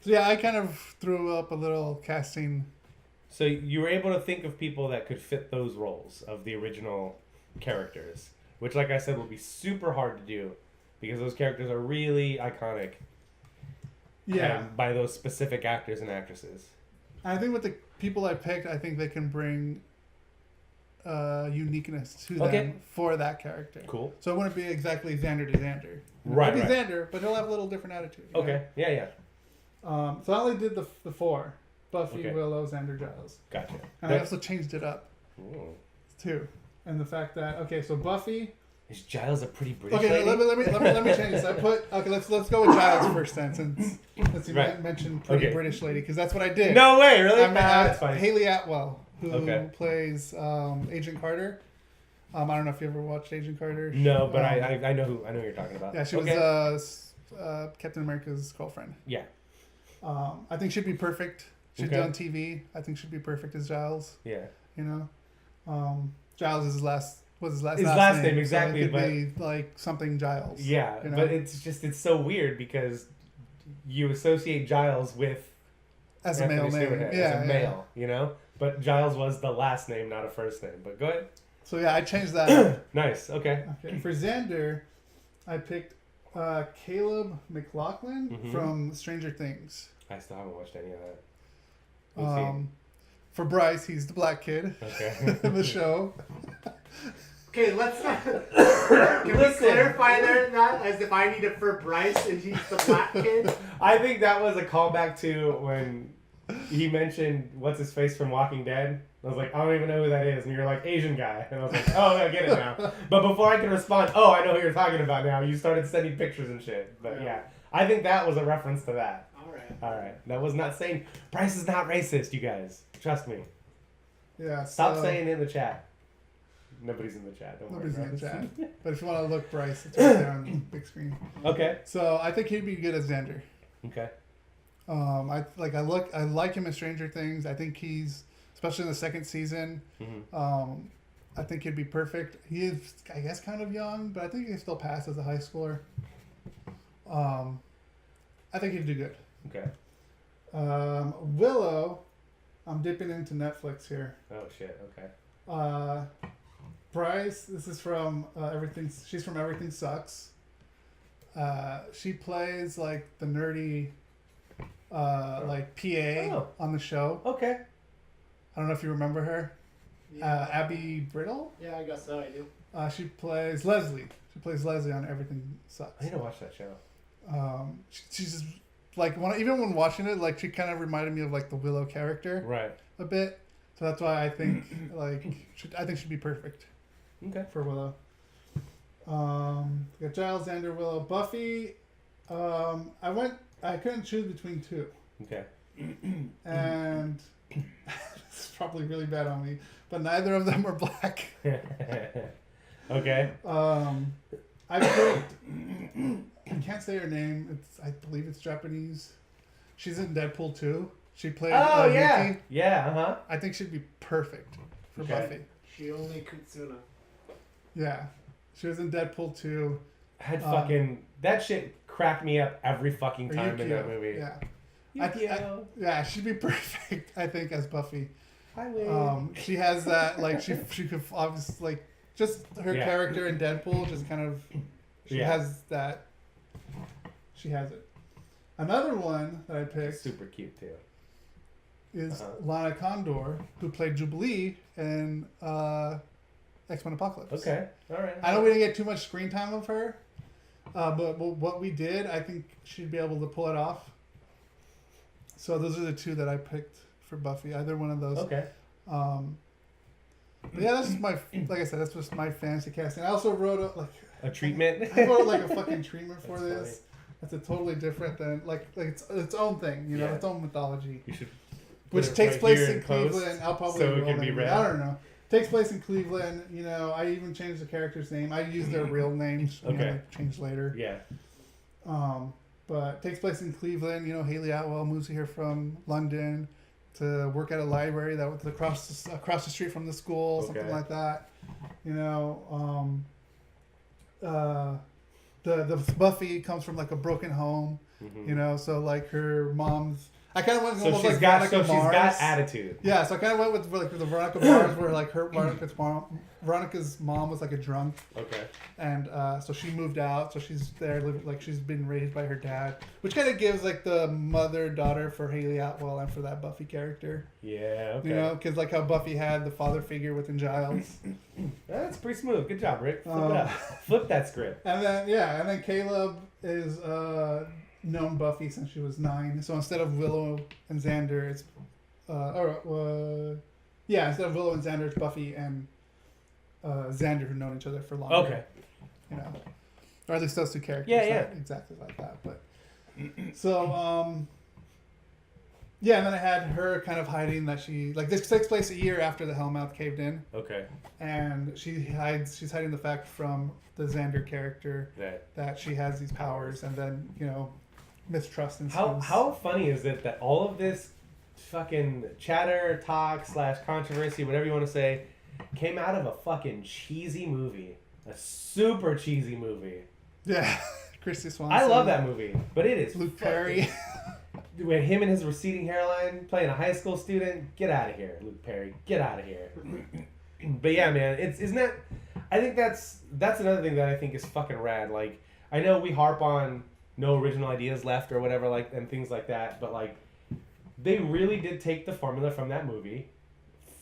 So yeah, I kind of threw up a little casting. So you were able to think of people that could fit those roles of the original characters, which, like I said, will be super hard to do because those characters are really iconic. Yeah. By those specific actors and actresses. I think with the people I picked, I think they can bring uniqueness to them for that character. Cool. So it wouldn't be exactly Xander to Xander. Right. It'll be Xander, but he'll have a little different attitude. Okay. Know? Yeah. So I only did the four: Buffy, Willow, Xander, Giles. Gotcha. And I also changed it up Ooh. too, and the fact that so Buffy. Is Giles a pretty British Okay, lady? let me change this. Let's go with Giles first then, since you mentioned pretty British lady, because that's what I did. No way, really? That's fine. Haley Atwell, who plays Agent Carter. I don't know if you ever watched Agent Carter. No, but I know who you're talking about. Yeah, she was Captain America's girlfriend. Yeah. I think she'd be perfect. She's done TV. I think she'd be perfect as Giles. Yeah. You know, Giles is his last name exactly, so it could be like something Giles. Yeah, but it's so weird because you associate Giles with as a male name. As a male, you know? But Giles was the last name, not a first name. But go ahead. So yeah, I changed that. Nice. Okay. For Xander, I picked Caleb McLaughlin from Stranger Things. I still haven't watched any of that. For Bryce, he's the black kid in the show. Okay, let's can we clarify that as if I need it for Bryce and he's the black kid? I think that was a callback to when he mentioned what's his face from Walking Dead. I was like, I don't even know who that is, and you're like, Asian guy, and I was like, oh, I get it now. But before I could respond, oh, I know who you're talking about now. You started sending pictures and shit. But yeah, I think that was a reference to that. All right. That was not saying Bryce is not racist, you guys. Trust me. Yeah. Stop saying it in the chat. Nobody's in the chat. Don't worry. Nobody's in the chat. But if you want to look, Bryce, it's right there on the big screen. Okay. So I think he'd be good as Xander. Okay. I like him in Stranger Things. I think he's, especially in the second season. I think he'd be perfect. He is, I guess, kind of young, but I think he can still pass as a high schooler. I think he'd do good. Okay. Willow, I'm dipping into Netflix here. Oh shit. Okay. Bryce, this is from Everything. She's from Everything Sucks. She plays like the nerdy, like PA on the show. Okay. I don't know if you remember her. Yeah. Abby Brittle. Yeah, I guess so. I do. She plays Leslie. She plays Leslie on Everything Sucks. I need to watch that show. She's just like even when watching it, like she kind of reminded me of like the Willow character, right? A bit. So that's why I think I think she'd be perfect. Okay. For Willow. We got Giles, Xander, Willow, Buffy. I couldn't choose between two. Okay. And this is probably really bad on me, but neither of them are black. Okay. I picked. I can't say her name. I believe it's Japanese. She's in Deadpool 2. She played. Yeti. Yeti. Yeah. I think she'd be perfect for Buffy. Shioni Kutsuna. Yeah, she was in Deadpool 2. Had that shit cracked me up every fucking time in that movie. Yeah. Yeah, she'd be perfect. I think as Buffy. Hi, Wade. She has that she could obviously just her character in Deadpool just kind of has that. She has it. Another one that I picked. Super cute too. Is Lana Condor, who played Jubilee in X-Men Apocalypse. Okay, all right. I know we didn't get too much screen time of her, but what we did, I think she'd be able to pull it off. So those are the two that I picked for Buffy. Either one of those. Okay. But yeah, that's just like I said, that's just my fantasy casting. I also wrote a treatment. I wrote a fucking treatment for this. Funny. That's a totally different than it's its own thing, its own mythology. You should. Which takes place in Cleveland. I'll probably so it can be read. I don't know. Takes place in Cleveland. I even changed the character's name. I used their real names. Okay. Changed later. Yeah. But takes place in Cleveland. Haley Atwell moves here from London to work at a library that was across the street from the school, something like that. The Buffy comes from like a broken home. You know, so like her mom's. I kind of went So almost she's like got Veronica Mars. got attitude. Yeah, so I kind of went with like the Veronica Mars, where like Veronica's mom was like a drunk, Okay. and so she moved out, so she's there, like she's been raised by her dad, which kind of gives like the mother-daughter for Haley Atwell and for that Buffy character. Yeah. Okay. You know, because like how Buffy had the father figure within Giles. That's pretty smooth. Good job, Rick. Flip it up. Flip that script. And then Caleb is known Buffy since she was 9. So instead of Willow and Xander, it's instead of Willow and Xander, it's Buffy and Xander who've known each other for longer. Okay. You know, or at least those two characters. Yeah. Not exactly like that, but so and then I had her kind of hiding that she like this takes place a year after the Hellmouth caved in. Okay. And she's hiding the fact from the Xander character that she has these powers, and then mistrust and how funny is it that all of this fucking chatter, talk / controversy, whatever you want to say, came out of a fucking cheesy movie, a super cheesy movie. Yeah, Christy Swanson. I love that movie, but it is Luke Perry. With him and his receding hairline, playing a high school student, get out of here, Luke Perry, get out of here. But yeah, man, isn't that? I think that's another thing that I think is fucking rad. Like, I know we harp on no original ideas left or whatever, like, and things like that, but like, they really did take the formula from that movie,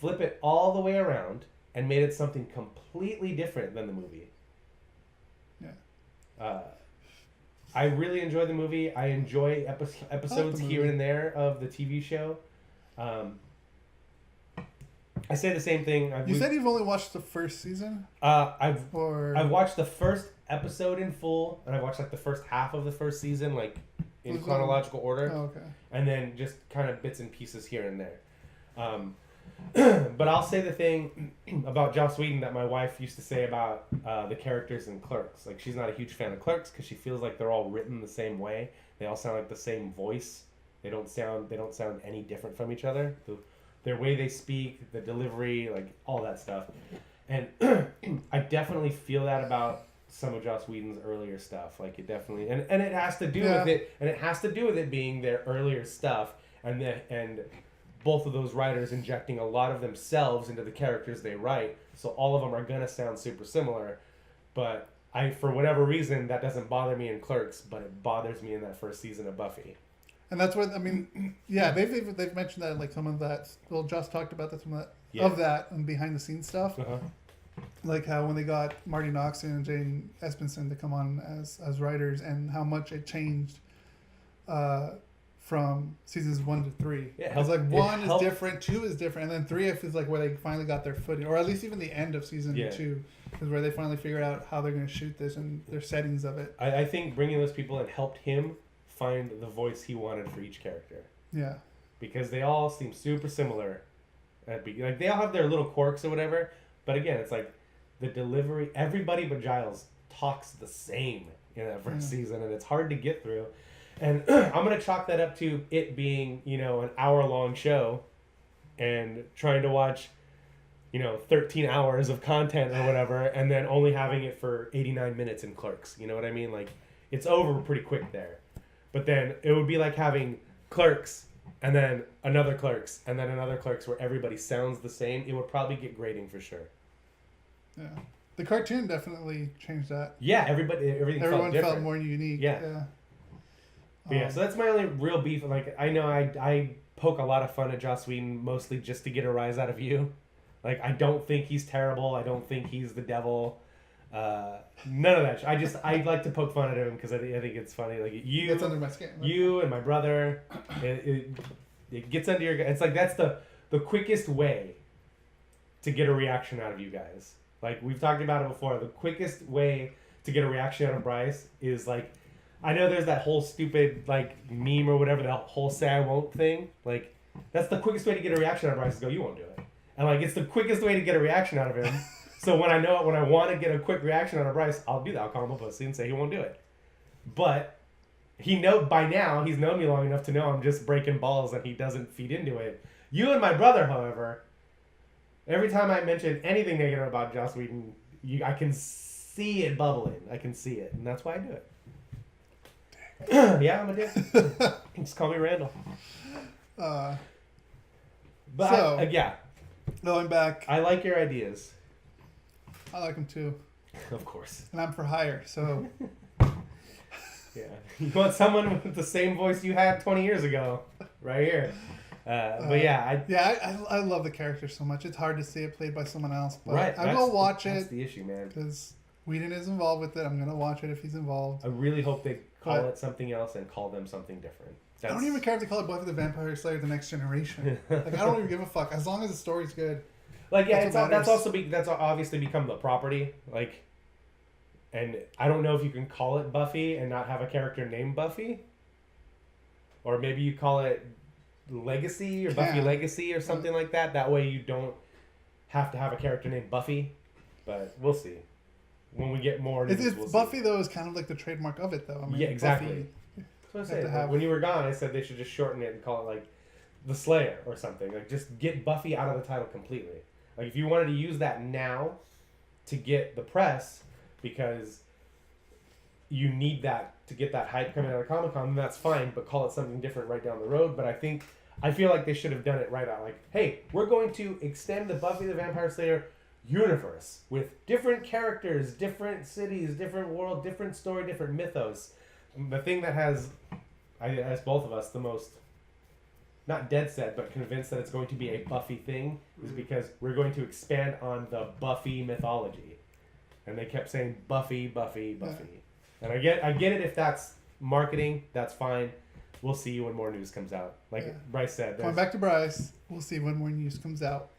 flip it all the way around, and made it something completely different than the movie. Yeah. I really enjoy the movie. I enjoy episodes here and there of the TV show. I say the same thing. You said you've only watched the first season? I've watched the first episode in full, and I've watched like the first half of the first season, like in chronological order. Oh, okay. And then just kind of bits and pieces here and there. But I'll say the thing about Joss Whedon that my wife used to say about the characters in Clerks. Like, she's not a huge fan of Clerks because she feels like they're all written the same way. They all sound like the same voice. They don't sound any different from each other. Their way they speak, the delivery, like all that stuff. And I definitely feel that about some of Joss Whedon's earlier stuff. Like, it definitely, and it has to do with it, and it has to do with it being their earlier stuff, and both of those writers injecting a lot of themselves into the characters they write. So all of them are gonna sound super similar, but for whatever reason, that doesn't bother me in Clerks, but it bothers me in that first season of Buffy. And that's what, I mean, yeah, they've mentioned that, like, some of that, well, Joss talked about that, some of that and behind the scenes stuff. Uh-huh. Like how when they got Marty Noxon and Jane Espenson to come on as writers, and how much it changed from seasons 1 to 3. Yeah, it was like 1 is different, 2 is different, and then 3 is like where they finally got their footing, or at least even the end of season 2 is where they finally figured out how they're going to shoot this and their settings of it. I think bringing those people in helped him find the voice he wanted for each character. Yeah. Because they all seem super similar. Like, they all have their little quirks or whatever, but again, it's like the delivery, everybody but Giles talks the same in that first season, and it's hard to get through. And I'm going to chalk that up to it being, an hour-long show and trying to watch, 13 hours of content or whatever, and then only having it for 89 minutes in Clerks. You know what I mean? Like, it's over pretty quick there. But then it would be like having Clerks and then another Clerks and then another Clerks where everybody sounds the same. It would probably get grating for sure. Yeah. The cartoon definitely changed that. Yeah, everyone felt more unique. Yeah. But so that's my only real beef. Like, I know I poke a lot of fun at Joss Whedon mostly just to get a rise out of you. Like, I don't think he's terrible. I don't think he's the devil. None of that. I like to poke fun at him because I think it's funny. Like, you, it's under my skin. Right? You and my brother, it gets under your. It's like that's the quickest way to get a reaction out of you guys. Like, we've talked about it before. The quickest way to get a reaction out of Bryce is like, I know there's that whole stupid like meme or whatever, that whole say I won't thing. Like, that's the quickest way to get a reaction out of Bryce is go, you won't do it. And like, it's the quickest way to get a reaction out of him. So when I want to get a quick reaction out of Bryce, I'll do that. I'll call him a pussy and say he won't do it. But by now he's known me long enough to know I'm just breaking balls and he doesn't feed into it. You and my brother, however, every time I mention anything negative about Joss Whedon, I can see it bubbling. I can see it, and that's why I do it. Yeah, I'm a dick. Just call me Randall. Uh, But so- yeah, Going back, I like your ideas. I like him too, Of course. and I'm for hire. So Yeah. You want someone with the same voice you had 20 years ago, right here. But yeah, I love the character so much. It's hard to see it played by someone else, but right. I will watch That's it the issue, man. because Whedon is involved with it. I'm gonna watch it if he's involved. I really hope they call But- it something else and call them something different. I don't even care if they call it Buffy the Vampire Slayer: The Next Generation. Like I don't even give a fuck as long as the story's good. Like yeah, That's what that's matters. that's obviously become the property. Like, and I don't know if you can call it Buffy and not have a character named Buffy, or maybe you call it Legacy or Buffy Yeah. Legacy or something like that. That way you don't have to have a character named Buffy. But we'll see when we get more news. It's we'll see. Buffy though is kind of like the trademark of it though. I mean, Yeah, exactly. Buffy, That's what I have said. to have- When you were gone, I said they should just shorten it and call it like the Slayer or something. Like just get Buffy out of the title completely. Like if you wanted to use that now to get the press because you need that to get that hype coming out of Comic-Con, then that's fine, but call it something different right down the road. But I feel like they should have done it right out. Like, hey, we're going to extend the Buffy the Vampire Slayer universe with different characters, different cities, different world, different story, different mythos. The thing that has, I guess both of us, the most, not dead set, but convinced that it's going to be a Buffy thing is because we're going to expand on the Buffy mythology. And they kept saying Buffy, Buffy, Buffy. And I get it if that's marketing, that's fine. We'll see when more news comes out. Like Yeah. Bryce said. Going back to Bryce, we'll see when more news comes out.